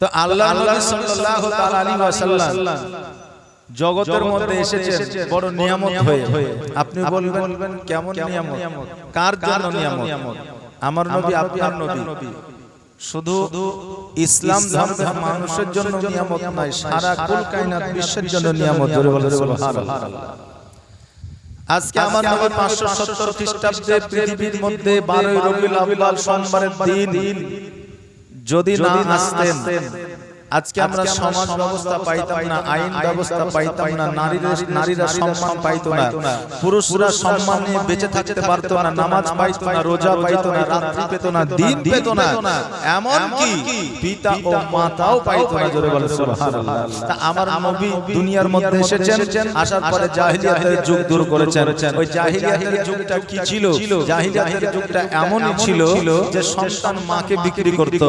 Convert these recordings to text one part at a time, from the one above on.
তো আল্লাহ নবী সাল্লাল্লাহু তাআলা আলাইহি ওয়াসাল্লাম জগতের মধ্যে এসেছেন বড় নিয়ামত হয়ে। আপনি বলবেন কেমন নিয়ামত, কার জন্য নিয়ামত? আমার নবী আপনার নবী শুধু ইসলাম ধর্মের মানুষের জন্য নিয়ামত নয়, সারা কুল কায়নাত বিশ্বের জন্য নিয়ামত। জোরে বলেন সুবহানাল্লাহ। আজকে আমার নবী 570 খ্রিস্টাব্দে পৃথিবীর মধ্যে 12 রবিউল আউয়াল সোমবারের দিন যদি না আসতেন, আজকে আমরা সমাজ ব্যবস্থা পাইতাম না, আইন ব্যবস্থা পাইতাম না, নারীরা সম্মান পাইতো না, পুরুষরা সম্মান নিয়ে বেঁচে থাকতে পারতো না, নামাজ পাইতো না, রোজা পাইতো না, রাত্রি পেতো না, দিন পেতো না, এমন কি পিতা ও মাতাও পাইতো না। জোরে বলেন সুবহানাল্লাহ। তা আমার নবী দুনিয়ার মধ্যে এসেছেন, আসার পরে জাহিলিয়াতের যুগ দূর করেছেন। ওই জাহিলিয়াতের যুগটা কি ছিল? জাহিলিয়াতের যুগটা এমনই ছিল যে সন্তান মাকে বিক্রি করত,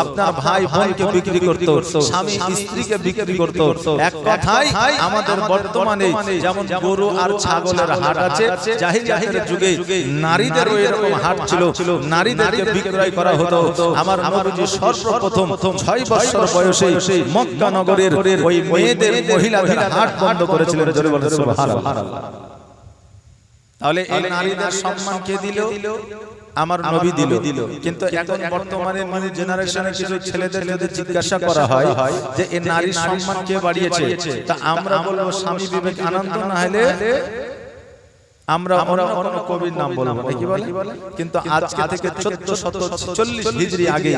আপনার ভাই বোনকে বিক্রি করত, স্বামী স্ত্রীকে বিক্রি করত। এক কথায় আমাদের বর্তমানে যেমন গরু আর ছাগলের হাট আছে, জাহিলিয়াতের যুগে নারীদের এরকম হাট ছিল, নারীদেরকে বিক্রয় করা হতো। আমার নবীজি সর্বপ্রথম 6 বছর বয়সে মক্কা নগরের ওই মেয়েদের মহিলাদের হাট বন্ধ করেছিলেন। জোরে বলেন সুবহানাল্লাহ। তাহলে এই নারীদের সম্মান কে দিল? আমার নবী দিল। কিন্তু এখন বর্তমানে নিউ জেনারেশনে কিছু ছেলেদের যদি জিজ্ঞাসা করা হয় যে এই নারীর সম্মান কে বাড়িয়েছে, তা আমরা বলবো স্বামী বিবেকানন্দ, না হলে আমরা অন্য কবির নাম বলবো, কি বলে? কিন্তু আজকে থেকে 1440 হিজরি আগে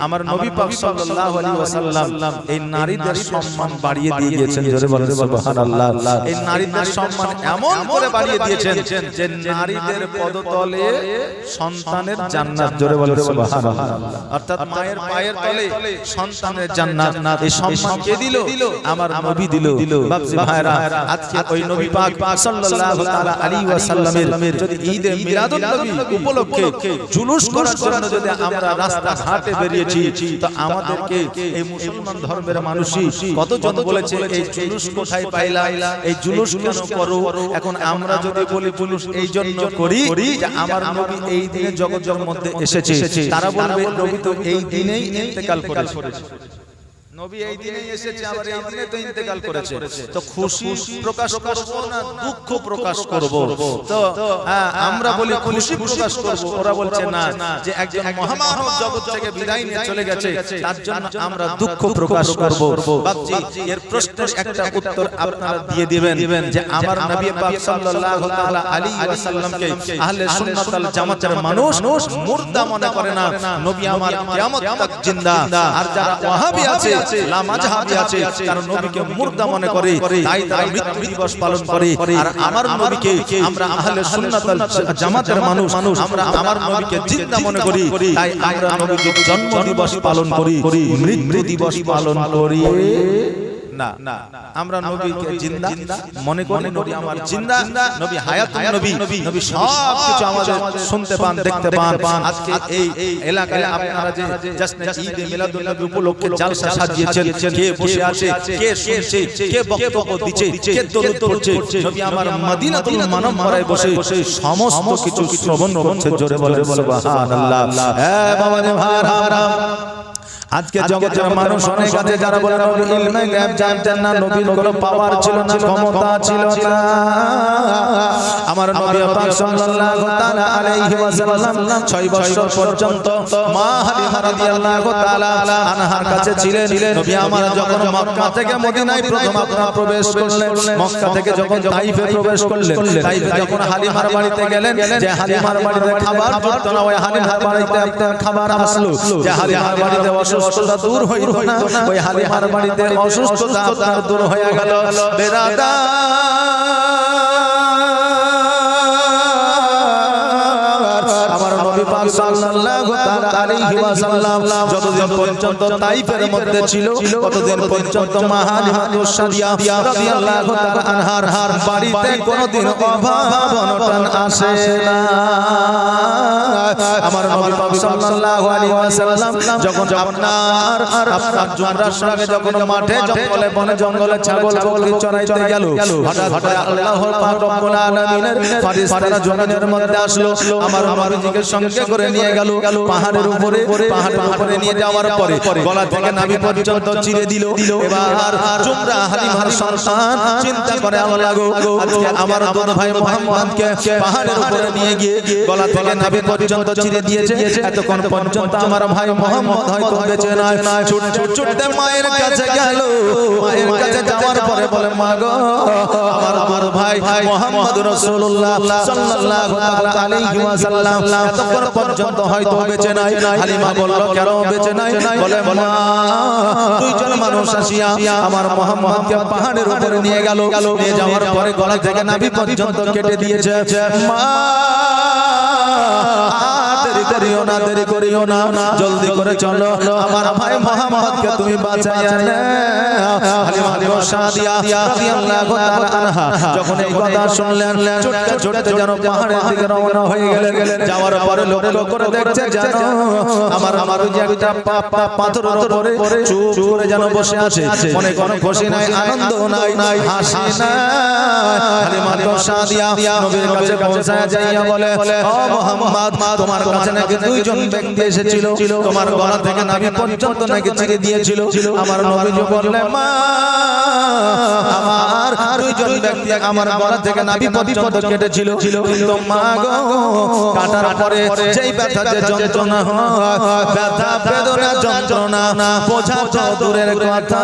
আমার নবী পাক সাল্লাল্লাহু আলাইহি ওয়াসাল্লাম এই নারীদের সম্মান বাড়িয়ে দিয়ে গিয়েছেন। জোরে বলেন সুবহানাল্লাহ। এই নারীদের সম্মান এমন করে বাড়িয়ে দিয়েছেন যে নারীদের পদতলে সন্তানের জান্নাত। জোরে বলেন সুবহানাল্লাহ। অর্থাৎ মায়ের পায়ের তলে সন্তানের জান্নাত। এই সম্মান কে দিল? আমার নবী দিল। বাপজি ভাইরা, আজকে ওই নবী পাক সাল্লাল্লাহু তাআলা আলাইহি ওয়াসাল্লামের যদি ঈদে মিলাদুন নবী উপলক্ষে জুলুস করার জন্য যদি আমরা রাস্তা ঘাটে বেরিয়েছি, তো আমাদেরকে এই মুসলমান ধর্মের মানুষই কতজন বলেছে এই জুলুস কোথায় পাইলা, এই জুলুস কেন করো? এখন আমরা যদি বলি জুলুস এই জন্য করি যে আমার নবী এই দিনে জগতের মধ্যে এসেছে, তারা বলবে নবী তো এই দিনেই ইন্তেকাল করেছে, নবী এই দিনেই এসেছে, আবার এই দিনে তো ইন্তেকাল করেছে। তো খুশি প্রকাশ করব না দুঃখ প্রকাশ করব? তো আমরা বলি খুশি প্রকাশ করব, ওরা বলছে না, যে একজন মহামানব জগৎ থেকে বিদায় নিয়ে চলে গেছে তার জন্য আমরা দুঃখ প্রকাশ করব। বাপজি, এর প্রশ্নের একটা উত্তর আপনারা দিয়ে দিবেন যে আমার নবী পাক সাল্লাল্লাহু তাআলা আলাইহি ওয়াসাল্লামকে আহলে সুন্নাত ওয়াল জামাতের মানুষ মুর্দা মনে করে না, নবী আমার কিয়ামত তক জিন্দা। আর যারা ওয়াহাবি আছে, লামাজহাবি আছে, কারণ নবীকে মুর্দা মনে করে, তাই তারা মৃত্যু দিবস পালন করে। আর আমার নবীকে আমরা আহলে সুন্নাত ওয়াল জামাতের মানুষ আমরা আমার নবীকে জিন্দা মনে করি, তাই আমরা নবীকে জন্ম দিবস পালন করি, মৃত্যু দিবস পালন করি না। আমরা নবীকে জিন্দা মনে করি, নবী আমার জিন্দা, নবী হায়াতুন নবী, নবী সব কিছু আমাদের শুনতে পান, দেখতে পান। আজকে এই এলাকায় আপনারা যে জশ্নে ঈদে মিলাদুন নবী উপলক্ষে জালসা সাজিয়েছেন, কে বসে আছে, কে শুনছে, কে বক্তব্য দিচ্ছে, কে দরুদ পড়ছে, নবী আমার মদিনাতুল মুনাওয়ারায় বসে সমস্ত কিছু শ্রবণ করছে। জোরে বলেন সুবহানাল্লাহ। বাবা রে ভাইরা, আজকে জগতের মানুষ অনেক আছে যারা বলে নবী ইলমে গায়ব জানতেন না, নবীর কোনো পাওয়ার ছিল না, ক্ষমতা ছিল না। আমার নবী পাক সাল্লাল্লাহু তাআলা আলাইহি ওয়াসাল্লাম 6 বছর পর্যন্ত মা হালিমা রাদিয়াল্লাহু তাআলা আনহার কাছে ছিলেন। নবী আমার যখন মক্কা থেকে মদিনায় প্রথম আপনারা প্রবেশ করলেন, মক্কা থেকে যখন তাইফে প্রবেশ করলেন, তাইফে যখন হালিমার বাড়িতে গেলেন, যে হালিমার বাড়িতে খাবার জুটতো না, ওই হালিমার বাড়িতে আপনার খাবার আসলো, যে হালিমার বাড়িতে অসুস্থতা দূর হইল না, ওই হালিমার বাড়িতে অসুস্থতা আপনার দূর হয়ে গেল। বেরাদা আমার নবী পাক সাল্লাল্লাহু তাআলা আলাইহি ওয়াসাল্লাম যতদিন পর্যন্ত তাইফের মধ্যে ছিল, ততদিন পর্যন্ত মা হালিমা সাদিয়া রাদিয়াল্লাহু তাআলা আনহার বাড়িতে কোনোদিন অভাব অনটন আসে না। আমার নবী পাক সাল্লাল্লাহু আলাইহি ওয়াসাল্লাম যখন আপনার জুমরার সঙ্গে যখন মাঠে জঙ্গলে বনে জঙ্গলে ছাগল বকরি চরাইতে গেল, হঠাৎ করে আল্লাহর পাক রব্বুল আলামিনের ফেরেশতারা জমিনের মধ্যে আসলো, আমার নবীজিকে সঙ্গে করে নিয়ে গেল, পাহাড়ের উপর উপরে পাহাড়ের উপরে নিয়ে যাওয়ার পরে গলা থেকে নাভি পর্যন্ত চিরে দিল। এবার জুমরা হালিমার সন্তান চিন্তা করে আল্লাহ গো আজকে আমার দুধ ভাই মুহাম্মদকে পাহাড়ের উপরে নিয়ে গিয়ে গলা থেকে নাভি পর্যন্ত চিরে দিয়েছে, এতক্ষণ পর্যন্ত আমার ভাই মুহাম্মদ হয়তো বেঁচে নাই। ছুটতে মায়ের কাছে গেল, মায়ের কাছে যাওয়ার পরে বলে মা গো আমার ভাই মুহাম্মদ রাসূলুল্লাহ সাল্লাল্লাহু আলাইহি ওয়াসাল্লাম এতক্ষণ পর্যন্ত হয়তো বেঁচে নাই। হালিমা বলল কেন বেঁচে নাই? বলে মা দুইজন মানুষ আসিয়া আমার মুহাম্মদকে পাহাড়ের উপরে নিয়ে গেল, নিয়ে যাওয়ার পরে গলা থেকে নাভি পর্যন্ত কেটে দিয়েছে। মা দেরি করিও না, জলদি করে চলো, আমার ভাই মুহাম্মদকে তুমি বাঁচাইয়া নাও। হালিমা সাদিয়া রাদিয়াল্লাহু তাআলা আনহা যখন এই কথা শুনলেন ছুটতে যেন পাহাড়ের দিকে রওনা হয়ে গেলেন। যাওয়ার পরে লক্ষ্য করে দেখছে যেন আমার যে একটা পাথরের উপরে চুপ করে যেন বসে আছে, মনে কোনো খুশি নাই, আনন্দ নাই, হাসি নাই। হালিমা সাদিয়া নবীর কাছে পৌঁছায় যাইয়া বলে ও মুহাম্মদ তোমার কাছে নাকি দুইজন ব্যক্তি এসেছিল, তোমার গলা থেকে নাভি পর্যন্ত নাকি চিরে দিয়েছিল। আমার নবীজি বললেন মা আমার দুইজন ব্যক্তি আমার গলা থেকে নাভি পর্যন্ত কেটেছিল, কিন্তু মা গো কাটার পরে যেই ব্যথা যে যন্ত্রণা হয়, ব্যথা বেদনা যন্ত্রণা বোঝা তো দূরের কথা,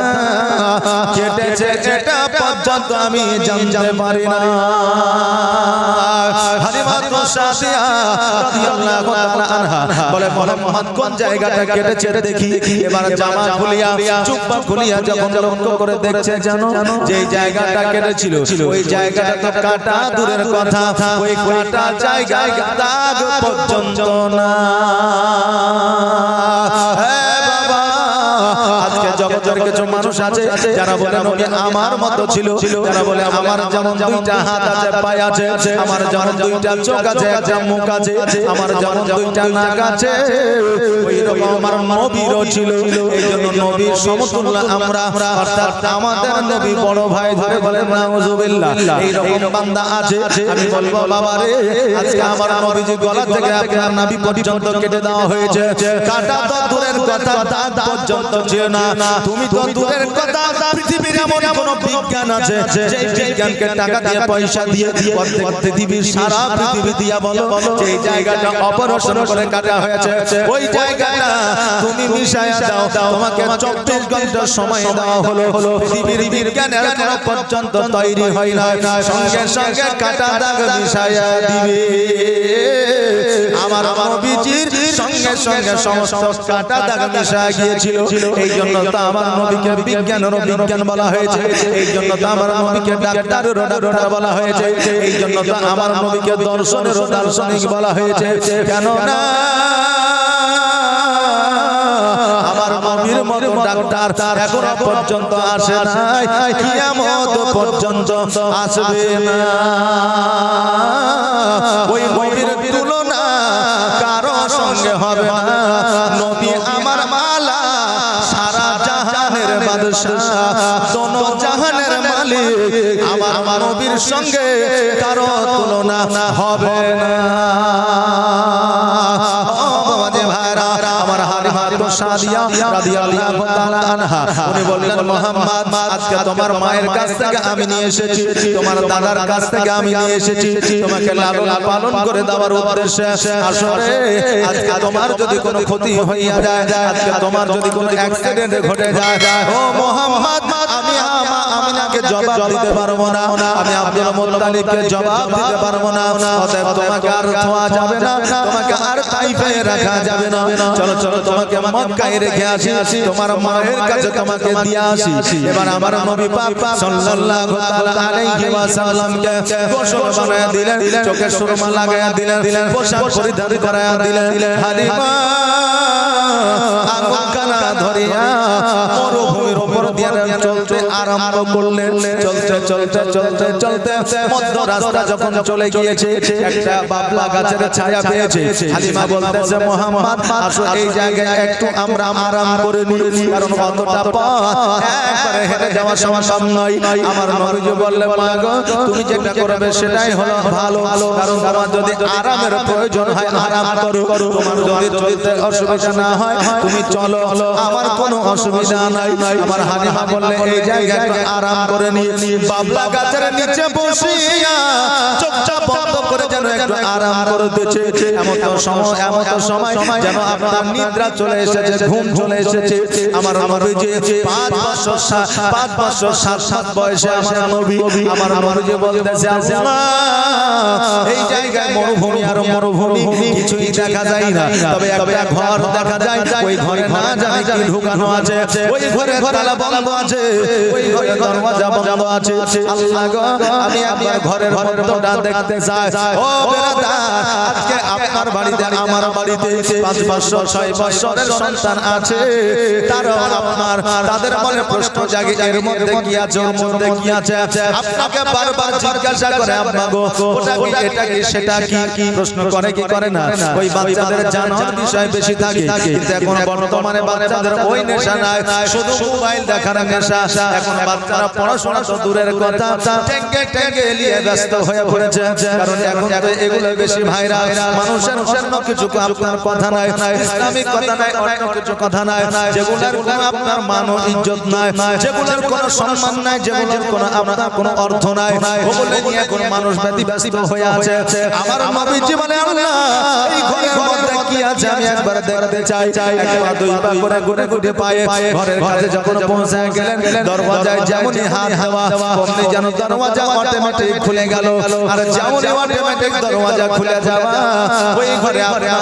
কেটেছে এটা পর্যন্ত আমি জানতে পারি না। হালিমা সাদিয়া রাদিয়াল্লাহু তাআলা আনহা বলে মুহাম্মদ কোন জায়গাটা কেটেছে দেখি। এবার জামা খুলিয়া জুব্বা খুলিয়া যখন লক্ষ্য করে দেখছে জানো যে জায়গাটা কেটেছিল ওই জায়গাটা তো কাটা দূরের কথা, ওই কাটা জায়গায় দাগ পর্যন্ত না। আজকে জগতের কিছু মানুষ আছে যারা বলে নবী আমার মতো ছিল, যারা বলে আমার যেমন দুইটা হাত আছে, পায়ে আছে, আমার যেমন দুইটা চোখ আছে, একটা মুখ আছে, আমার যেমন দুইটা নাক আছে, ওইরকম আমার নবীরও ছিল। এইজন্য নবীর সমতুল্য আমরা, অর্থাৎ আমাদের নবী বড় ভাই ধরে বলে নাউজুবিল্লাহ এইরকম বান্দা আছে। আমি বলবো বাবা রে আজকে আমার নবীজি গলা থেকে আপনার নাভি পর্যন্ত কেটে দেওয়া হয়েছে, কাটা তো দূরের কথা দাঁত পর্যন্ত ছিল না। তুমি তো দূরের কথা, পৃথিবীর এমন কোন বিজ্ঞান আছে যে বিজ্ঞানকে টাকা দিয়ে পয়সা দিয়ে পৃথিবীর সারা পৃথিবী দিয়া বলো যে জায়গাটা অপারেশন করে কাটা হয়েছে ওই জায়গাটা তুমি মিশায়া দাও, তোমাকে 24 ঘন্টা সময় দেওয়া হলো, পৃথিবীর বিজ্ঞানের কোনো পর্যন্ত তৈরি হয় না, সঙ্গে সঙ্গে কাটা দাগ মিশায়া দিবে। আমার নবীজির সঙ্গে সঙ্গে সমস্ত কাটা দাগ মিশায়া গিয়েছিল। এই জন্য তো আমার নবীকে বিজ্ঞানেরও বিজ্ঞান বলা হয়েছে, এই জন্য তো আমার নবীকে ডাক্তারেরও ডাক্তার বলা হয়েছে, এই জন্য তো আমার নবীকে দর্শনেরও দার্শনিক বলা হয়েছে। কেন না আমার নবীর মতো ডাক্তার এখনো পর্যন্ত আসে নাই, কিয়ামত পর্যন্ত আসবে না। ওই নবীর তুলনা কারো সঙ্গে হবে না। নবী আমার মালা, সারা জাহানের বাদশা, দোনো জাহানের মালিক, আমার নবীর সঙ্গে কারো তুলনা হবে না। আমার হালিমা সাদিয়া রাদিয়াল্লাহু তাআলা আনহা উনি বললেন মুহাম্মদ আজকে তোমার মায়ের কাছ থেকে আমি নিয়ে এসেছি, তোমার দাদার কাছ থেকে আমি নিয়ে এসেছি, তোমাকে লালন পালন করে দেওয়ার উদ্দেশ্যে। আসলে আজকে তোমার যদি কোনো ক্ষতি হইয়া যায়, আজকে তোমার যদি কোনো অ্যাক্সিডেন্ট ঘটে যায়, ও মুহাম্মদ আমি আমিনাকে জবাব দিতে পারবো না, আমি আব্দুল মুত্তালিবকে জবাব দিতে পারবো না, অতএব তোমাকে আর ছোঁয়া যাবে না, তোমাকে আর তাইফে রাখা যাবে না। চলো চলো তোমাকে মক্কায় রেখে আসি, তোমার মায়ের কাছে তোমাকে দিয়ে আসি। এবার আমার নবী পাক সাল্লাল্লাহু তাআলা আলাইহি ওয়াসাল্লামকে গোসল বানায়া দিলেন, চোখে সুরমা লাগায়া দিলেন, পোশাক পরিধান করায়া দিলেন। হালিমা আগুন কানা ধরিয়া মরুভূমির উপর দিয়ে চলতে আর আরম্ভ করলেন। চলতে চলতে চলতে চলতে মধ্য রাস্তা যখন চলে গিয়েছে, একটা বাবলা গাছের ছায়া পেয়েছে। হালিমা বলতেছে, মুহাম্মদ আসো এই জায়গায় একটু আমরা আরাম করে নিই, কারণ অতটা পথ একবারে হেঁটে যাওয়া সম্ভব নয়। আমার নবীজি বললেন, মা গো তুমি যেটা করবে সেটাই হলো ভালো, কারণ তোমার যদি আরামের প্রয়োজন হয় আরাম করো, তোমার যদি চলতে অসুবিধা না হয় তুমি চলো, আমার কোনো অসুবিধা নাই। আমার হালিমা বললে এই জায়গায় একটু আরাম করে নিয়ে বাবলা গাছের নিচে বসিয়া চুপচাপ বন্ধ করে যেন একটু আরাম করতেছে। এমন সময় যেন আপনার নিদ্রা চলে এসেছে, ঘুম চলে এসেছে। আমার নবীজি 5 বছর 7 বয়সে আমার নবীজি বলতেছে, এই জায়গায় মরুভূমি আর মরুভূমি, কিছুই দেখা যায় না, তবে একটা ঘর দেখা যায়। ওই ঘরে না জানি কি ঢুকানো আছে, ওই ঘরে তালা বন্ধ আছে, ওই ঘরে দরজা বন্ধ আছে। আল্লাহ গো, আমি আপনার ঘরের ভেতরটা দেখতে চাই। ও বেরাদার, আজকে আপনার বাড়িতে আমার বাড়িতে 5 বছর 6 বছরের সন্তান আছে, তারাও আপনার তাদের মনে প্রশ্ন জাগে, এর মধ্যে কি আছে, ওর মধ্যে কি আছে। আপনাকে বারবার জিজ্ঞাসা করে, আব্বা গো ওটা কি, এটা কি, সেটা কি, প্রশ্ন করে কি করে না। ওই বাচ্চাদের জানার বিষয় বেশি থাকে, কিন্তু এখন বর্তমানে বাচ্চাদের ওই নেশা নাই, শুধু মোবাইল দেখার নেশা। এখন বাচ্চারা পড়াশোনা তো দূরের কথা, টেঙ্গে নিয়ে ব্যস্ত হয়ে পড়েছে, কারণ এখন তো এগুলো বেশি ভাইরাল। মানুষের অন্য কিছু আপনার কথা নাই, ইসলামিক কথা নাই, অন্য কিছু কথা নাই, যেগুলোর কোনো আপনার মান ও ইজ্জত নাই, যেগুলোর কোনো সম্মান নাই, যেগুলোর কোনো আপনার কোনো অর্থ নাই, ওগুলো নিয়ে কোন মানুষ ব্যস্ত হয়ে আছে। আমার নবীজি বলে, আল্লাহ এই ঘরের মধ্যে কি আছে আমি একবার দেখতে চাই। একবার দুইবার করে গুনে গুনে পায়ে ঘরের কাছে যখন পৌঁছে গেলেন, দরওয়াজায় যেমনই হাত দেওয়া অমনি যেন দরওয়াজা অটোমেটিক খুলে গেল। আর যেমনই অটোমেটিক দরওয়াজা খুলে যাওয়া, ওই ঘরে আপনার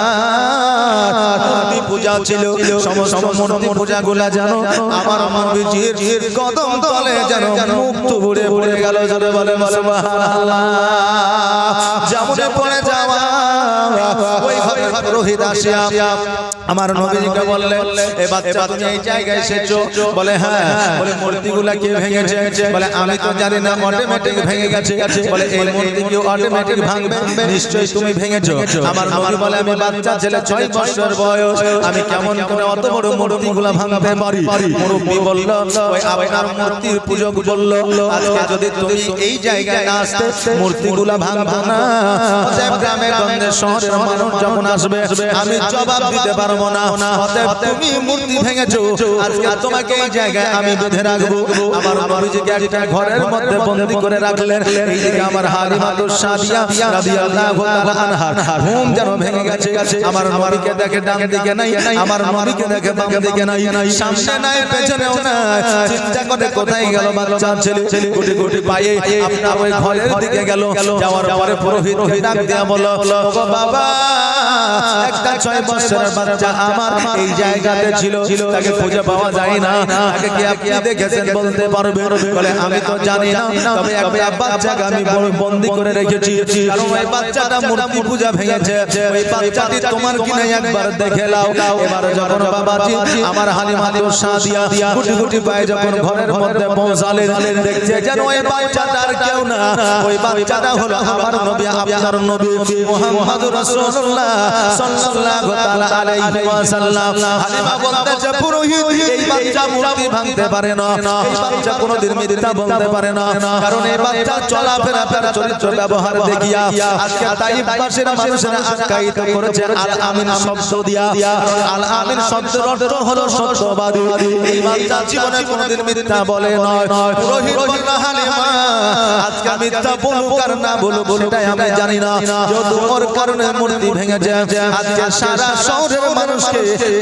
মূর্তি পূজা ছিল। সমস্ত মূর্তি পূজাগুলা যেন আমার নবীজির কদম তলে যেন মুক্ত ভরে ভরে গেল। যারা বলে সুবহানাল্লাহ, যেমন পড়ে যাওয়া ওই ঘরের পুরোহিত আসিয়া আমার নবীজিকে বললেন, এ বাচ্চা তুমি এই জায়গায় এসেছো? বলে হ্যাঁ। বলে মূর্তিগুলা কে ভেঙেছে? বলে আমি তো জানি না, অটোমেটিক ভেঙে গেছে। বলে এই মূর্তি কি অটোমেটিক ভাঙবে? নিশ্চয়ই তুমি ভেঙেছো। আমার নবী বলে, আমি বাচ্চা ছেলে, 6 বছর বয়স, আমি কেমন করে অত বড় মূর্তিগুলা ভাঙতে পারি? মুরব্বি বলল, ওই আপনার মূর্তির পূজক বলল, আজকে যদি তুমি এই জায়গায় না আসতে মূর্তিগুলা ভাঙতো না, গ্রামে গঞ্জে শহরের মানুষ যখন আসবে আমি জবাব দিতে পারবো না। অতএব তুমি মূর্তি ভেঙেছো, আজকে তোমাকে এই জায়গায় আমি বেঁধে রাখবো। আমার নবীজিকে একটা ঘরের মধ্যে বন্দী করে রাখলেন। এইদিকে আমার হালিমা সাদিয়া রাদিয়াল্লাহু তাআলা আনহা ঘুম যেন ভেঙে গেছে। আমার নবীকে দেখে ডান দিকে নাই, আমার নবীকে দেখে বাম দিকে নাই, সামনে নাই পেছনেও নাই। চিন্তা করে কোথায় গেল বাচ্চা ছেলে? গুটি গুটি পায়ে আপনার ওই ঘরের দিকে গেল। যাওয়ার পরে পুরোহিতকে ডাক দেয়া বলল, ওগো বাবা, একটা 6 বছরের বাচ্চা আমার এই জায়গাতে ছিল, তাকে খুঁজে পাওয়া যায় না, তাকে কি আপনি দেখেছেন বলতে পারবেন? বলে আমি তো জানি না, তবে একটা বাচ্চাকে আমি বন্দী করে রেখেছি, কারণ ওই বাচ্চাটা মূর্তি পূজা ভেঙেছে। ওই বাচ্চাটি তোমার কিনা একবার দেখে লাও। এবার যখন বাবাজি আমার হালিমা সাদিয়া গুটি গুটি পায়ে যখন ঘরের মধ্যে পৌঁছালেন, দেখছে যেন ওই বাচ্চাটার কেউ না, ওই বাচ্চাটা হলো আমার নবী, আপনার নবী মুহাম্মদুর রাসূলুল্লাহ সাল্লাল্লাহু তাআলা আলাইহি ওয়াসাল্লাম। হালিমা বলতেছে, পুরোহিত এই বাচ্চা মূর্তি ভাঙতে পারে না, এই বাচ্চা কোনোদিন মিথ্যা বলতে পারে না, কারণ এই বাচ্চা চলাফেরা তার চরিত্র ব্যবহার দেখিয়া আজকে তাইফবাসীর মানুষেরা আখ্যায়িত করেছে আল আমিন শব্দ দিয়া। আল আমিন শব্দের অর্থ হলো সত্যবাদী। এই বাচ্চা জীবনে কোনোদিন মিথ্যা বলে নয়। পুরোহিত বলল, হালিমা আজকে মিথ্যা বলুক আর না বলুক সেটাই আমি জানি না, যত ওর কারণে মূর্তি ভেঙেছে, আজকে সারা শহরের মানুষকে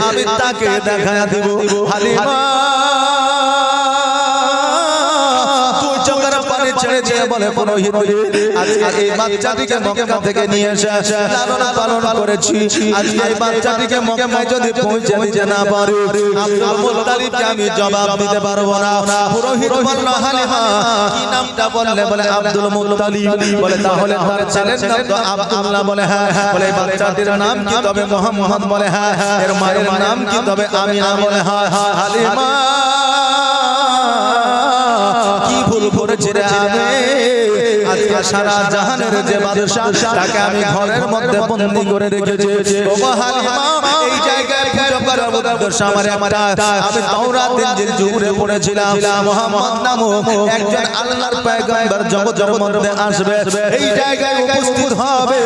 আমি তাকে দেখায়া দিব। হালিমা তুই চোখের পানি ছেড়ে দিয়ে বলে, পুরোহিত আজকে এই বাচ্চাটিকে মক্কা থেকে নিয়ে এসে লালন পালন করেছি, আজকে এই বাচ্চাটিকে মক্কায় যদি পৌঁছে দিতে না পারি, আব্দুল মুত্তালিবকে আমি জবাব দিতে পারবো না। পুরোহিত বলল, হালিমা কি নামটা বললে? বলে আব্দুল মুত্তালিব। বলে তাহলে তার ছেলের নাম তো আব্দুল্লাহ? বলে হ্যাঁ। বলে বাচ্চাটির নাম কি? তবে মুহাম্মদ। বলে হ্যাঁ। এর মায়ের নাম কি? তবে আমিনা। বলে হ্যাঁ। হালিমা করেছি রে আমি আজকে সারা জাহানের যে বাদশা তাকে আমি ঘরের মধ্যে বন্দী করে রেখেছি ও হালিমা এই জায়গায় পূজা করার উদ্দেশ্য আমার একটা আমি তাওরাত ইনজিল জুরে পড়েছিলাম মুহাম্মদ নামক একজন আল্লাহর পয়গম্বর জগতের মধ্যে আসবে এই জায়গায় উপস্থিত হবে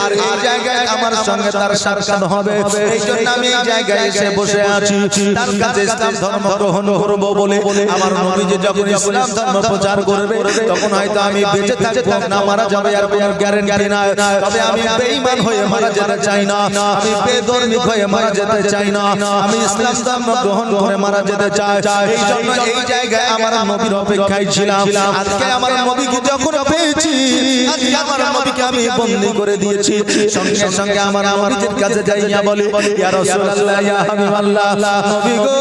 আর এই জায়গায় আমার সঙ্গে তার সাক্ষাৎ হবে এইজন্য আমি এই জায়গায় এসে বসে আছি তার কাছে ইসলাম ধর্ম গ্রহণ করব বলে আমার নবীজি যখন ইসলাম ধর্ম প্রচার করবে তখন হয়তো আমি বেঁচে থাকবো না মারা যাবে আর কোনো গ্যারান্টি নাই তবে আমি বেঈমান হয়ে মারা যেতে চাই না আমি বেধর্মিক হয়ে মারা যেতে চাই না আমি ইসলাম ধর্ম গ্রহণ করে মারা যেতে চাই এইজন্য এই জায়গায় আমার নবীর অপেক্ষায় ছিলাম আজকে আমার নবীকে যখন পেয়েছি আজকে আমার নবীকে আমি বন্দী করে দিয়েছি সঙ্গে সঙ্গে আমার নবীর কাছে যাইয়া বলি ইয়া রাসূলুল্লাহ ইয়া হাবিবাল্লাহ নবী গো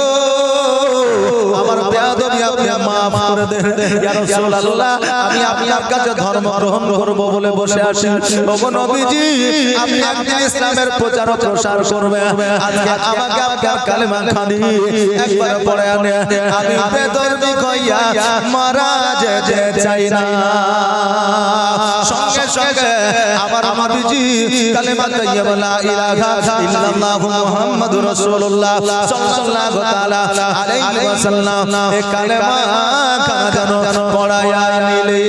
আমার বেয়াদবি আপনি maaf করে দেন ইয়া রাসূলুল্লাহ আমি আপনার কাছে ধর্ম গ্রহণ করব বলে বসে আছি ওগো নবীজি আপনি একদিন ইসলামের প্রচার ও প্রসার করবেন আজকে আমাকে আপনার কালেমা খানি একবার পড়ে আনে আমি বেদর্দি কইয়া মারা যেতে চাই না সঙ্গে সঙ্গে আমার নবীজি কালেমা তাইয়্যিবা লা ইলাহা ইল্লাল্লাহু মুহাম্মাদুর রাসূলুল্লাহ সাল্লাল্লাহু তাআলা আলাইহি ওয়াসাল্লাম এই কালেমা খানা জানো পড়ায়া নিলে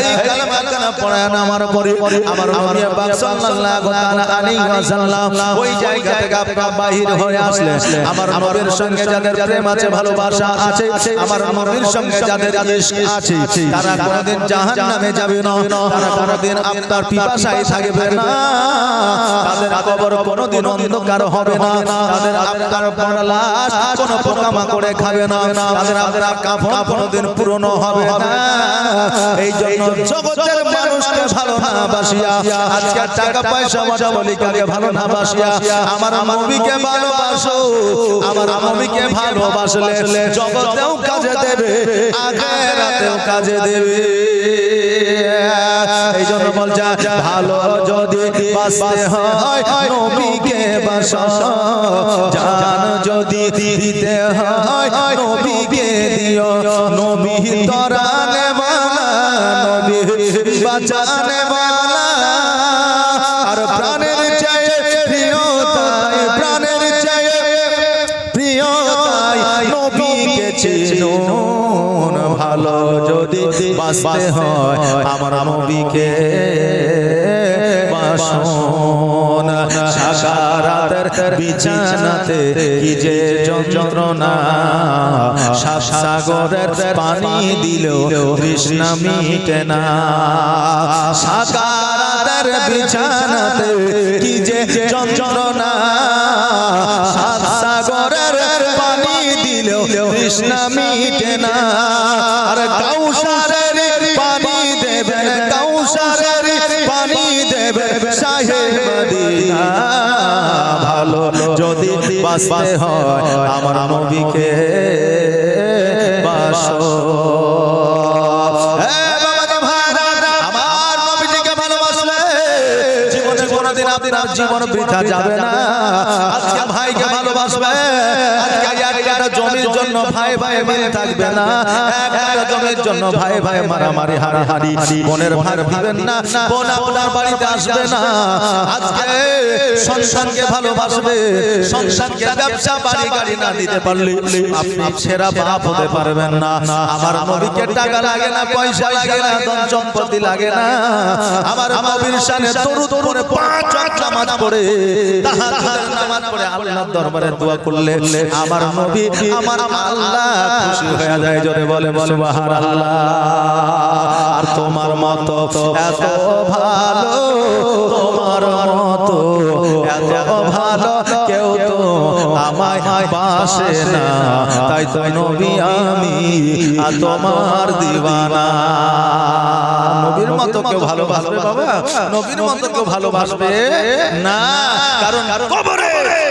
এই কালেমা খানা পড়ায়া নামার পরে আমার নবী পাক সাল্লাল্লাহু তাআলা আলাইহি ওয়াসাল্লাম ওই জায়গা থেকে আপনারা বাহির হয়ে আসলেন আমার নবীর সঙ্গে যাদের প্রেম আছে ভালোবাসা আছে আমার নবীর সঙ্গে যাদের ইশক আছে তারা কোনদিন জাহান্নামে যাবে না তারা কোনদিন আপনার পিপাসায় থাকবে না তাদের কবর কোনদিন অন্ধকার হবে না তাদের আপনার লাশ কোন পোকামাকড়ে খাবে না তাদের আপনার কাফন কোনদিন পুরনো হবে না এই জন্য জগতের মানুষকে ভালো না বাসিয়া আজকে টাকা পয়সা মজলিকাকে ভালো না বাসিয়া আমার নবীকে ভালোবাসো আমার নবীকে ভালোবাসলে জগতেও কাজে দেবে আখিরাতেও কাজে দেবে এই জন্য বলছে ভালো যদি বাসতে হয় নবীকে বাসো জান যদি দিতে হয় নবীকে দিও নবী তরানে वाला নবী বাঁচানে वाला আর প্রাণের চাই প্রিয় তাই প্রাণের চাই প্রিয় তাই নবীকে চিনুন ভালো যদি বাঁচতে হয় আমার নবীকে বাসুন সাকারাতের বিছানাতে কি যে যন্ত্রণা সাগরের পানি দিলেও তৃষ্ণা মিটে না সাকারাতের বিছানাতে কি যে যন্ত্রণা সাগরের পানি দিলেও তৃষ্ণা মিটে না আর কাউসারের পানি দেবে কাউসারের পানি দেবে শাহে মদিনা ভালো যদি বাঁচতে হয় আমার নবীকে বাসো আমার নবীজিকে ভালোবাসলে জীবনে কোনদিন আপনার জীবন বৃথা যাবে না আজকে ভাইকে ভালোবাসবে আজকে একটা জমির জন্য ভাই ভাই মিলে থাকবে না একটা জমির জন্য ভাই ভাই মারামারি হারাহারি বোনের ভাগ দিবেন না বোন আপনার বাড়িতে আসবে না আজকে সন্তানকে ভালোবাসবে সন্তানকে ব্যবসা বাড়ি গাড়ি না দিতে পারলে আপনি সেরা বাপ হতে পারবেন না আমার নবীকে টাকা লাগে না পয়সা লাগে না ধন সম্পত্তি লাগে না আমার নবীর শানে দরুদ পড়ে 5 ওয়াক্ত নামাজ পড়ে তাহাজ্জুদের নামাজ পড়ে আল্লাহর দরবারে দোয়া করলে আমার নবী আমার আল্লাহ খুশি হয়ে যায় জোরে বলে সুবহানাল্লাহ আর তোমার মতো এত ভালো তোমার মতো এত ভালো কেউ তো আমায় বাসে না তাই তো নবী আমি আর তোমার দিওয়ানা নবীর মতো কেউ ভালোবাসবে বাবা নবীর মতো কেউ ভালোবাসবে না কারণ কবরে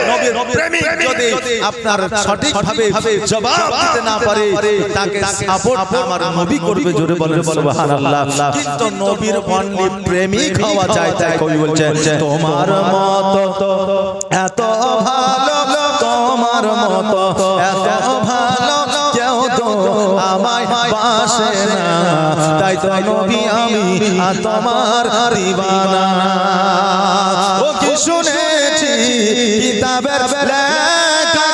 নবীর প্রেমিক যদি আপনার সঠিকভাবে জবাব দিতে না পারে তাকে সাপোর্ট আমার নবী করবে জোরে বলেন সুবহানাল্লাহ কিন্তু নবীর অনলি প্রেমিক হওয়া চাই তাই কবি বলছেন তোমার মতো এত ভালো তোমার মতো এত ভালো কেউ তো তাই তো নবী আমি তোমার দিওয়ানা ও কি শুনেছি কিতাবের লেখা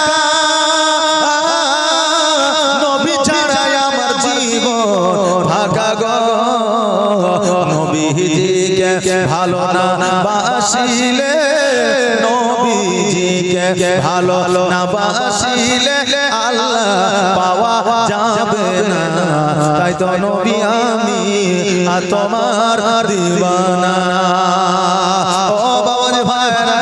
নবী ছাড়া আমার জীবন ভাগা গো নবীজিকে ভালো না বাসিলে নবীজিকে ভালো না বাসিলে আল্লাহ পাওয়া যাবে না তাই তো নবী আমি তোমার দিওয়ানা ও বাবাজি ভাইরা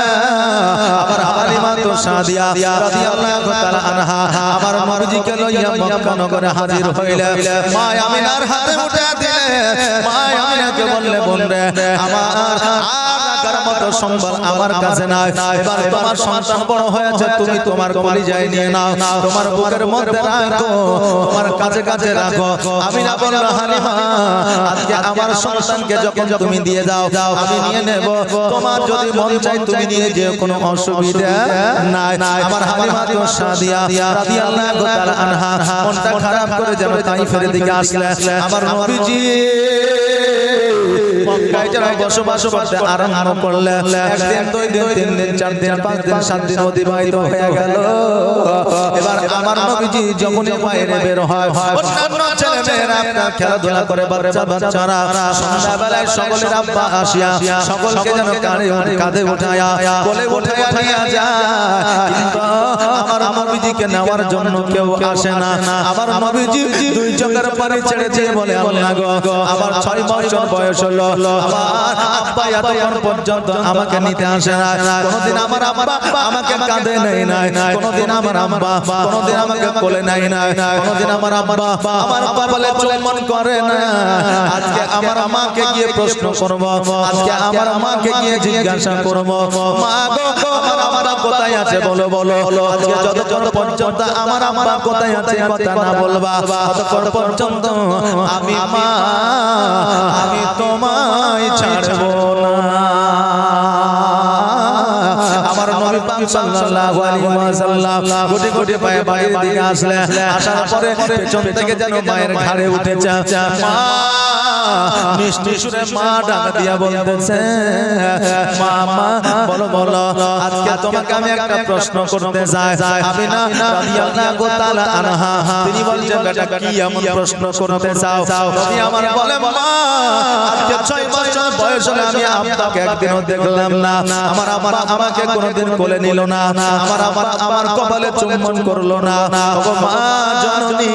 আমার হালিমা তো সাদিয়া রাদিয়াল্লাহু তাআলা আনহা আমার নবীজিকে লইয়া মক্কা নগরে হাজির হইলেন মা আমিনার হাতে উঠে দিলে মা আমিনাকে বললে বোনরে আমার মতো সম্বল আমার কাছে নাই এবার তোমার সন্তান বড় হয়েছে তুমি তোমার কলিজায় নিয়ে নাও তোমার বুকের মধ্যে রাখো তোমার কাছে কাছে রাখো আমি না বলল হালিমা আজকে আমার সন্তানকে যখন তুমি দিয়ে দাও আমি নিয়ে নেব তোমার যদি মন চাই তুমি নিয়ে যেও কোনো অসুবিধা নাই আমার হালিমা তো সাদিয়া রাদিয়াল্লাহু তাআলা আনহা মনটা খারাপ করে যেন তাইফের দিকে আসলে আমার নবীজি মক্কায় যারা বসবাস করতে আরম্ভ করলেন একদিন দুই দিন তিন দিন চার দিন পাঁচ দিন সাত দিন অতিবাহিত হয়ে গেল এবার আমার নবীজি যখনই বাইরে বের হয় অন্যান্য ছেলে মেয়েরা আপনার খেলাধুলা করে বাচ্চারা সন্ধ্যাবেলায় সকলের আব্বা আসিয়া সকলকে যেন কাঁধে উঠায়া কোলে উঠায়া নিয়ে যায় কিন্তু আমার নবীজিকে নেওয়ার জন্য কেউ আসে না আমার নবীজি দুই চোখের পানি ছেড়ে দিয়ে বলে আল্লাহ গো আমার 6 বছর বয়স হলো আমার আব্বা এতক্ষণ পর্যন্ত আমাকে নিতে আসে না কোনদিন আমার আব্বা আমাকে কাঁধে নেয় নাই কোনদিন আমার আব্বা কোনদিন আমাকে কোলে নেয় নাই কোনদিন আমার আব্বা আমার কপালে চুম্বন করে না আজকে আমার মাকে গিয়ে প্রশ্ন করব আজকে আমার মাকে গিয়ে জিজ্ঞাসা করব মা গো আমার আব্বা কোথায় আছে বলো বলো আজকে যতক্ষণ পর্যন্ত আমার আব্বা কোথায় আছে কথা না বলবা ততক্ষণ পর্যন্ত আমি মা আমি তোমায় ছাড়বো না আমার নবী পাক সাল্লাল্লাহু আলাইহি ওয়াসাল্লাম কোটি কোটি পায়ে বাড়ির দিকে আসলেন আসার পরে পেছন থেকে যেন মায়ের ঘাড়ে উঠেছে মা মিষ্টি সুরে মা ডাক দিয়া বলতেছে মা মা বলো বলো আজকে তোমাকে আমি একটা প্রশ্ন করতে যাই আমিনা রাদিয়াল্লাহু তাআলা আনহা তিনি বলছে বেটা কি এমন প্রশ্ন করতে চাও নবী আমার বলে মা আজকে 6 বছর বয়স হলে আমি আপনাকে একদিনও দেখলাম না আমার আব্বা আমাকে কোনোদিন কোলে নিল না আমার কপালে চুম্বন করলো না ও মা জননী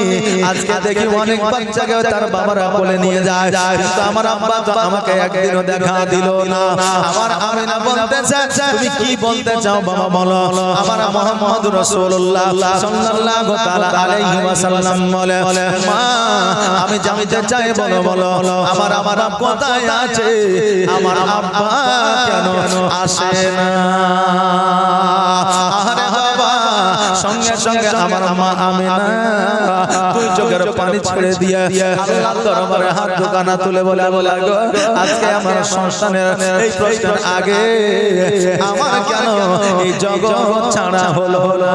আজকে দেখি অনেক বাচ্চাকে তার বাবারা কোলে নিয়ে যায় কিন্তু আমার আব্বা তো আমাকে একদিনও দেখা দিল না আমার আমিনা বলতেছে তুমি কি বলতে চাও বাবা বলো আমার মুহাম্মদ রাসূলুল্লাহ সাল্লাল্লাহু তাআলা আলাইহি ওয়াসাল্লাম বলে মা আমি জানতে চাই বলো বলো আমার আব্বা কোথায় আছে আমার আব্বা কেন আসে না আরে বাবা সঙ্গে সঙ্গে আমার মা আমিনা দুই চোখের পানি ছেড়ে দিয়ে আল্লাহর দরবারে হাত দুখানা তুলে বলে গো আজকে আমার সন্তানের এই প্রশ্নের আগে আমার কেন এই জগৎ ছাড়া হলো না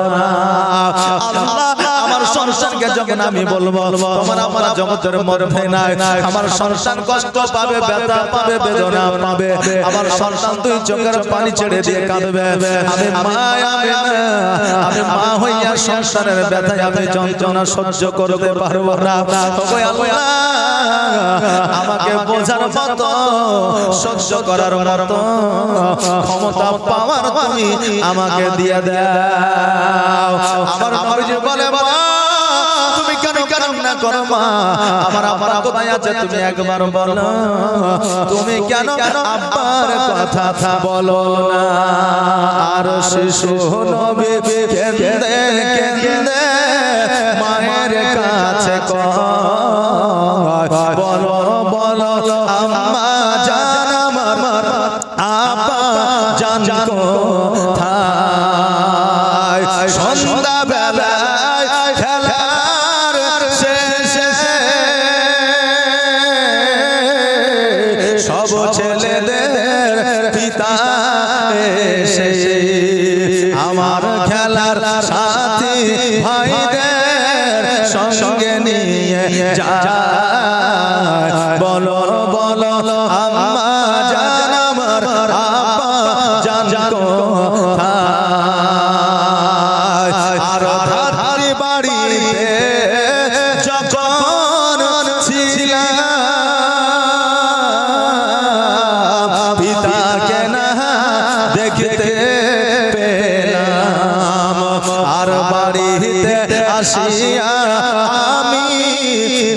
আল্লাহ আমার সন্তানকে যখন আমি বলবো তোমার আমার জগতের মধ্যে নাই আমার সন্তান কষ্ট পাবে ব্যথা পাবে বেদনা পাবে আমার সন্তান দুই চোখের পানি ছেড়ে দিয়ে কাঁদবে আমি মা হইয়া সন্তানের ব্যথায় আমি যন্ত্রণা সহ্য করতে পারবো না ওগো আল্লাহ আমাকে বোঝার মতো সহ্য করার মতো ক্ষমতা পাওয়ার তুমি আমাকে দিয়ে দাও আমার নবীজি বলে বাবা তুমি কেন কান্না করো মা আমার আব্বা কোথায় আছে তুমি একবার বলো তুমি কেন আব্বার কথা বলো না আর শিশু নবী কেঁদে কেঁদে মায়ের কাছে বলো বলো আম্মা জান আমার আব্বা জান কোথায় সন্ধ্যা বেলায় খেলার শেষে সব ছেলেদের পিতা এসে আমার খেলার সাথী ভাইদের সঙ্গে নিয়ে যায় আসিয়া আমি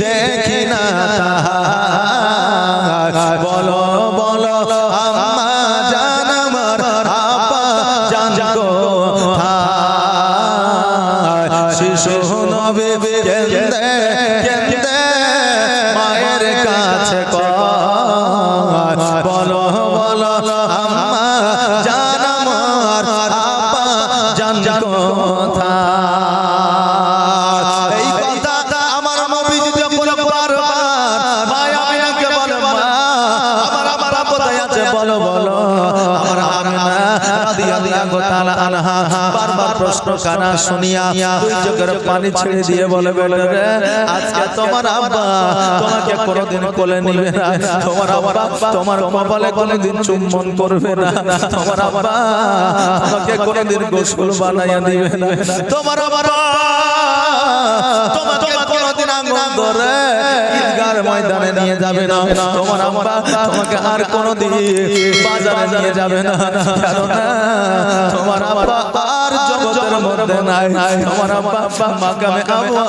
দেখি না তাহার বলো বলো আম্মা জান আমার আপা জান কোথায় শিশু নবী কেন্দে কেন্দে মায়ের কাছে কয় বলো বলো আম্মা জান আমার আপা জান কোথায় এই কথা আমার নবী যখন বারবার মায়া মায়াকে বলে মা আমার আমার কোথায় আছে বলো বলো আমার আমিনা রাদিয়াল্লাহু তাআলা আনহা বারবার প্রশ্ন কানা শুনিয়া দুই চোখের পানি ছেড়ে দিয়ে বলে বেটা রে আজকে তোমার আব্বা তোমাকে কোনোদিন কোলে নিবে না তোমার আব্বা তোমার কপালে কোনোদিন চুম্বন করবে না তোমার আব্বা তোমাকে কোনোদিন গোসল বানাইয়া দিবে না তোমার আব্বা তোমাকে কোনোদিন আঙ্গুল ধরে ঈদগার ময়দানে নিয়ে যাবে না তোমার আব্বা তোমাকে আর কোনোদিন বাজারে নিয়ে যাবে না কারণ তোমার আব্বা আর জগতের মধ্যে নাই তোমার আব্বা মাকামে আব্বা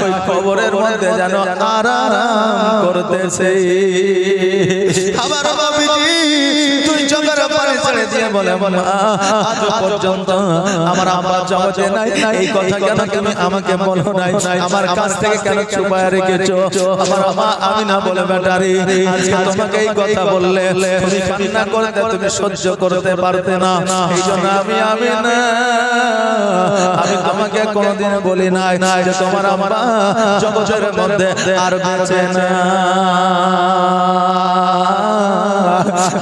ওই কবরের মধ্যে যেন আরাম করতেছে আমার নবীজি তুই চোখের পানি ছেড়ে দিয়ে বলে বলে আজ পর্যন্ত আমার আব্বা জগতে নাই এই কথা কেন তুমি আমাকে বলো নাই আমার কাছ থেকে কেন ছুপায় রেখেছো আমার মা আমিনা বলে বেটারি আজকে তোমাকে এই কথা বললে তুমি কান্না করতে তুমি সহ্য করতে পারতে না এই জন্য আমি আমিনা আমি তোমাকে কোনোদিন বলি নাই যে তোমার আব্বা জগতের মধ্যে আর বেঁচে না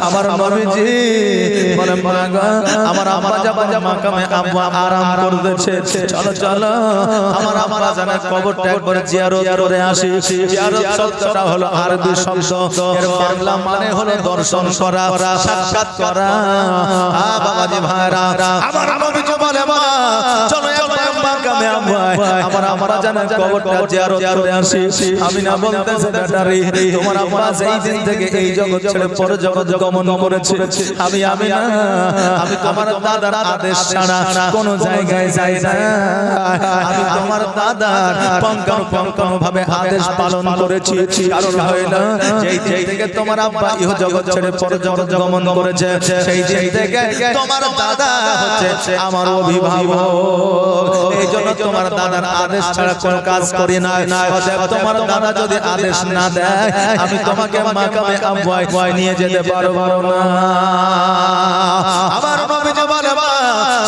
আমার নবীজি বলে আমার আব্বা যখন মাকামে আব্বা আরাম করতেছে চলো চলো আমার আব্বা জানা কবরটা একবার জিয়ারত করে আসি জিয়ারত শব্দটা হলো আরবি শব্দ এর বাংলা মানে হলো দর্শন করা সাক্ষাৎ করা বাবাজি ভাইরা আমার নবীজি বলে মা চলো একবার মাকামে আব্বা আমার আব্বা জানা কবরটা জিয়ারত করে আসি আমি না বলতেছে বেটারি তোমার আব্বা যেই দিন থেকে এই জগৎ ছেড়ে পর জগৎ গমন করেছে আমি না আমি তোমার দাদার আদেশ ছাড়া কোন জায়গায় যাই না আমি তোমার দাদার পঙ্কানুপঙ্কান ভাবে আদেশ পালন করেছি কারণ হইল যেই দিন থেকে তোমার আব্বা ইহ জগৎ ছেড়ে পর জগৎ গমন করেছে সেই দিন থেকে তোমার দাদা হচ্ছে আমার অভিভাবক এই জন্য তোমার দাদার আদেশ ছাড়া কোন কাজ করি না অতএব তোমার দাদা যদি আদেশ না দেয় আমি তোমাকে মাকামে আব্বা নিয়ে যেতে পারবো না আমার নবীজি বলে মা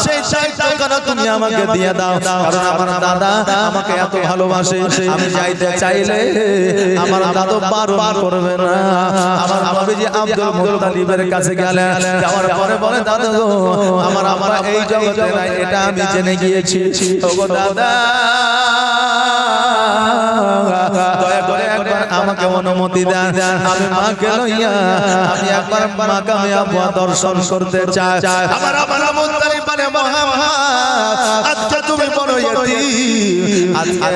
সেই চাইটা তুমি আমাকে দিয়ে দাও কারণ আমার দাদা আমাকে এত ভালোবাসে আমি যাইতে চাইলে আমার দাদা বারবার করবে না আমার নবীজি আব্দুল মুত্তালিবের কাছে গেলেন যাওয়ার পরে বলে দাদা গো আমার আমরা এই জগতে নাই এটা আমি জেনে গিয়েছি ওগো দাদা দয়া করে একবার আমাকে অনুমতি দেন আমি মাকে লইয়া আমি একবার মাকামে আব্বা দর্শন করতে চাই আমার মুত্তালিব বলে মুহাম্মদ আজকে তুমি বড় ইতিম আজকে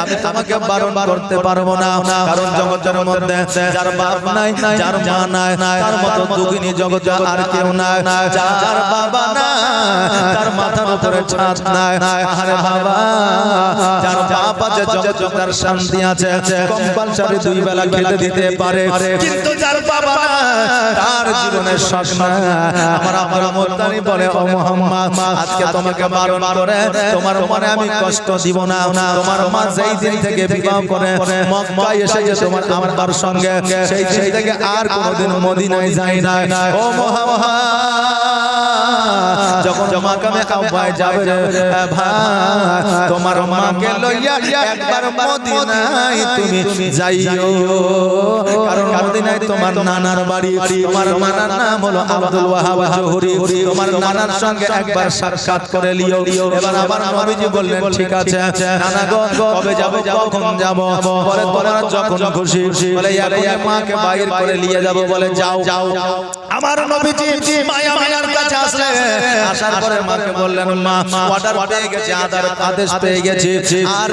আমি তোমাকে বারণ করতে পারবো না কারণ জগতের মধ্যে যার বাপ নাই যার মা নাই তার মতো দুঃখিনী জগতে আর কেউ নাই যার বাবা নাই তার মাথার উপরে ছাদ নাই আরে বাবা যার বাপ আছে জগতে তার শান্তি আছে কম্পালসারি দুই বেলা খেতে দিতে পারে কিন্তু যার বাবা তার জীবনের শখ না আমার মুত্তালিব বলে ও মুহাম্মদ আজকে তোমাকে বারণ করে তোমার মনে আমি কষ্ট দিব না তোমার মা যেই দিন থেকে বিবাহ করে মক্কায় এসে তোমার আব্বার সঙ্গে সেই দিন থেকে আর কোনোদিন মদিনায় যায় না ও মুহাম্মদ যখন মাকামে আব্বা যাবে ভাই তোমার মাকে লইয়া একবার মদিনায় তুমি যাইও কারণ মদিনায় তোমার নানার বাড়ি তোমার নানার নাম হলো আব্দুল ওয়াহাব জোহরি তোমার নানার সঙ্গে একবার সাক্ষাৎ করে লিও এবার আবার নবীজি বললেন ঠিক আছে নানা গো কবে যাব কখন যাব পরে তোমার যখন খুশি বলে এক মাকে বাইরে করে নিয়ে যাব বলে যাও আমার নবীজি মায়া মায়ার কাছে আসলে আসার পরে মাকে বললেন মা অর্ডার পেয়ে গেছে আদেশ পেয়ে গেছে আর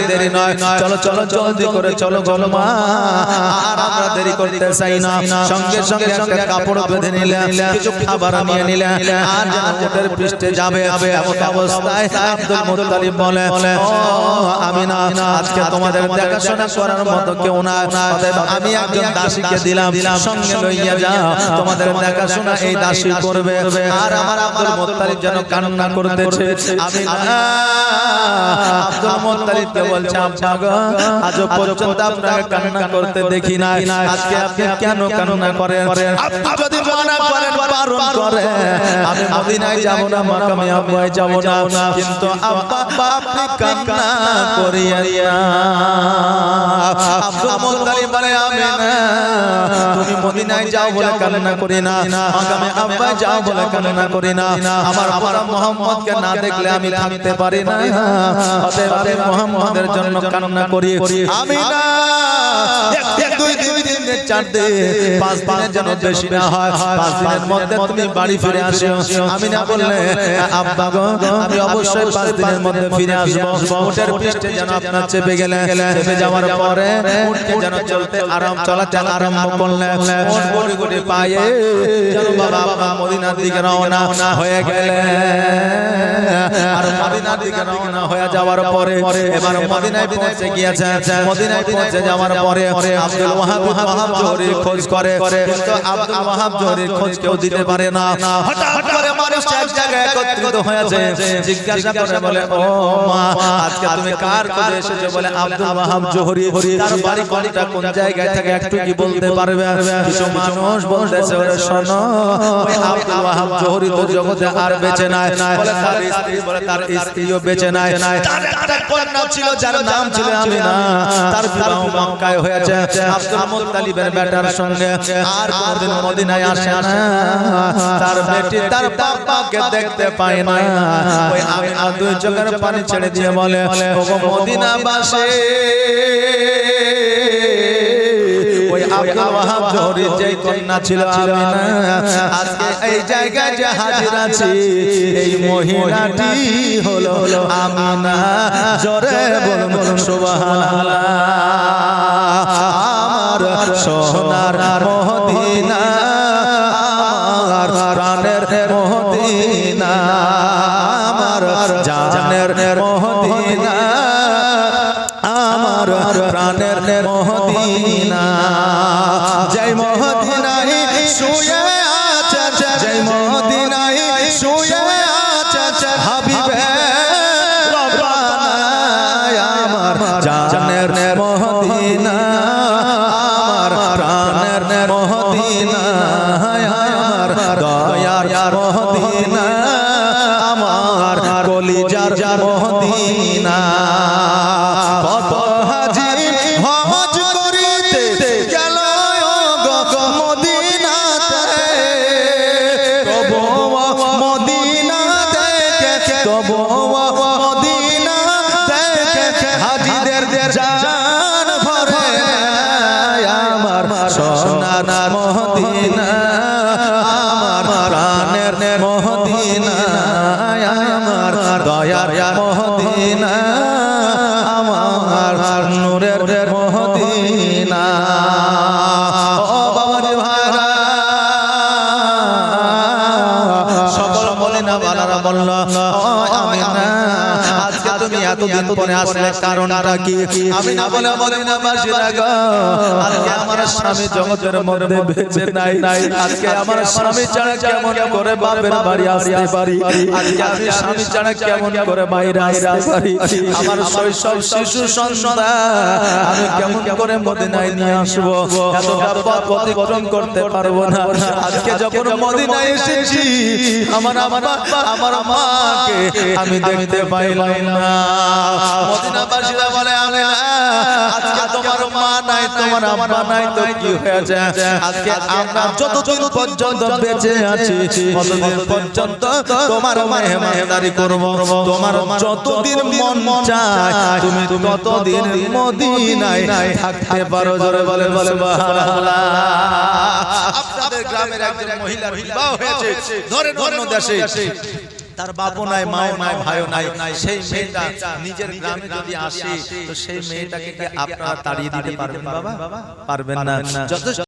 দেরি নয় চলো চলো জলদি করে চলো গো মা, আর আমরা দেরি করতে চাই না। সঙ্গে সঙ্গে একটা কাপড় বেঁধে নিলেন, কিছু খাবার নিয়ে নিলেন, আর যেন উটের পৃষ্ঠে যাবে। এমন অবস্থায় আব্দুল মুত্তালিব বলে, ও আমিনা, আজকে তোমাদের দেখাশোনা করার মতো কেউ না, অতএব আমি একজন দাসীকে দিলাম, সঙ্গে লইয়া যাও, তোমাদের দেখাশোনা এই দাসী করবে। আর আমার আব্দুল মুত্তালিব যেন কান্না করতেছে। আমিনা আব্দুল মুত্তালিবকে বলছে, আব্বা গো, আজ পর্যন্ত আপনাকে কান্না করতে দেখি না, আজকে আপনি কেন কান্না করেন? আপনি যদি মানা করেন, বারণ করেন, আমি মদিনায় যাব না, মাকামে আব্বায় যাব না, কিন্তু আব্বা আপনি কান্না করিয়া। আব্দুল মুত্তালিব বলে, আমিনা তুমি মদিনায় যাও বলে কান্না করি না, মাকামে আব্বায় যাও বলে কান্না করি না, আমার বাবা মুহাম্মদকে না দেখলে আমি থাকতে পারি না, অতএব আমি মুহাম্মদের জন্য কান্না করি। আমিনা দুই দিন 4 দিন 5 দিনের জন্য বেশি না হয়, 5 দিনের মধ্যে তুমি বাড়ি ফিরে আসো। আমিনা বললে, আব্বা গো, আমি অবশ্যই 5 দিনের মধ্যে ফিরে আসবো। উটের পৃষ্ঠে যেন আপনার চেপে গেলেন, চেপে যাওয়ার পরে উটকে যেন চলাচল আরম্ভ করলেন। উট গুটি গুটি পায়ে যেন বাবা মদিনার দিকে রওনা হয়ে গেলেন। আর মদিনার দিকে রওনা হয়ে যাওয়ার পরে এবার মদিনায় পৌঁছে গিয়েছে। মদিনায় পৌঁছে যাওয়ার পরে আব্দুল ওয়াহাব জোহরির খোঁজ করে, কিন্তু আব্দুল ওয়াহাব জোহরির খোঁজ কেউ দিতে পারে না। হঠাৎ করে মানুষ এক জায়গায় একত্রিত হয়েছে, জিজ্ঞাসা করে বলে, ও মা, আজকে তুমি কার খোঁজে এসেছো? বলে, আব্দুল ওয়াহাব জোহরি, তার বাড়ি কোনটা, কোন জায়গায় থাকে একটু কি বলতে পারবে? কিছু মানুষ বলতেছে, ওরে শোনো, ওই আব্দুল ওয়াহাব জোহরি তো জগতে আর বেঁচে নাই। বলে, তার স্ত্রীও বেঁচে নাই, তার একটা কন্যা ছিল যার নাম ছিল আমিনা, তার বিবাহ মক্কায় হয়েছে আব্দুল মুত্তালিবের বেটার সঙ্গে, আর কোনদিন মদিনায় আসে না, তার বেটি তার বাবাকে দেখতে পায় না। ওই আমিনা 2 চোখের পানি ছেড়ে দিয়ে বলে, ওগো মদিনাবাসী, ওই আব্দুল ওয়াহাব জোহরির যেই কন্যা ছিল আমিনা, আজকে এই জায়গায় যে হাজির আছি, এই মহিলাটি হলো আমিনা। জোরে বলুন সুবহানাল্লাহ। আমার সোনার মদিনা, আমার প্রাণের মদিনা, আমার জানের মদিনা, আমার প্রাণের মদিনা, জয় মদিনায় শুয়ে আছে, জয় মদিনায় শুয়ে আছে হাবিবে রব্বানা, আমার জানের মদিনা, আমার প্রাণের মদিনা, আমার দয়ার মদিনা, আমার কলিজার মদিনা। কত হাজি হজ করিতে গেল গো মদিনাতে, তবু মদিনা দেখে, তবু মদিনা দেখে হাজিদের জান ভরে, আমার সোনার মদিনা, আমার প্রাণের মদিনা, আমার দয়ার মদিনা, আমার নূরের মদিনা। ও বাবারে ভাইরা, সকল মদিনা বালারা বলল, ও আমিনা, আজকে তুমি এতদিন পরে আসলে কারণটা কি? আমিনা বলে, মদিনাবাসীরা গো, আজকে আমার স্বামী জগতের মধ্যে বেঁচে নাই, আজকে আমার স্বামী ছাড়া কেমন করে বাপের বাড়ি আসতে পারি, আজকে আমি স্বামী ছাড়া কেমন করে বাইরে আসতে পারি, আমার শৈশব শিশু সন্তান আমি কেমন করে মদিনায় নিয়ে আসবো? এতটা পথ অতিক্রম করতে পারবো না। আজকে যখন মদিনায় এসেছি, আমার মাকে আমি দেখতে পাইলাম না। মদিনাবাসীরা বলে, আমিনা, আজকে তোমার মা নাই, তোমার আব্বা নাই, তো কি হয়েছে? আজকে আমরা যতদিন পর্যন্ত বেঁচে আছি, ততদিন পর্যন্ত তোমার মেহমানদারি করব, তোমার যতদিন মন চায় তুমি ততদিন মদিনায় থাকতে পারো। জোরে বলে সুবহানাল্লাহ। আপনাদের গ্রামের একজন মহিলার বিবাহ হয়েছে, ধরে ধরে দেশে তার বাপও নাই, মাও নাই, ভাইও নাই, সেই মেয়েটা নিজের গ্রামে যদি আসে তো সেই মেয়েটাকে কি আপনারা তাড়িয়ে দিতে পারবেন বাবা? পারবেন না। যথেষ্ট